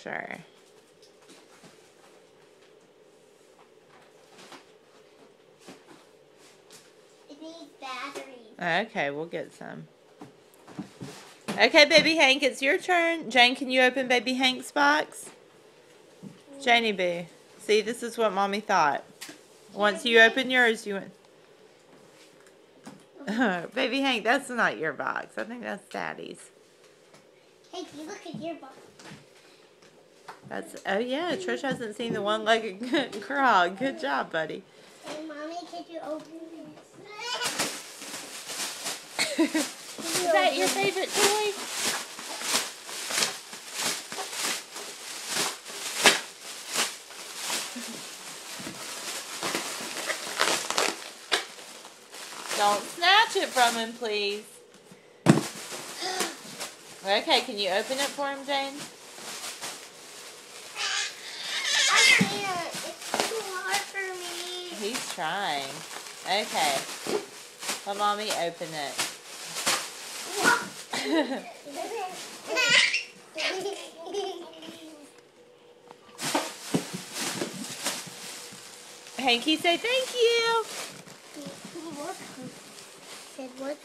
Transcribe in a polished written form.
sure. It needs batteries. Okay, we'll get some. Okay, Baby Hank, it's your turn. Jane, can you open Baby Hank's box? Janie Boo. See, this is what Mommy thought. Once you open yours, you went... Baby Hank, that's not your box. I think that's Daddy's. Hey, look at your box. That's... Oh, yeah, Trish hasn't seen the one-legged frog. Good job, buddy. Hey, Mommy, can you open this? Is that your favorite toy? Don't snatch it from him, please. Okay, can you open it for him, Jane? I can't. It's too hard for me. He's trying. Okay. Let Mommy open it. Hanky, say thank you. Said what?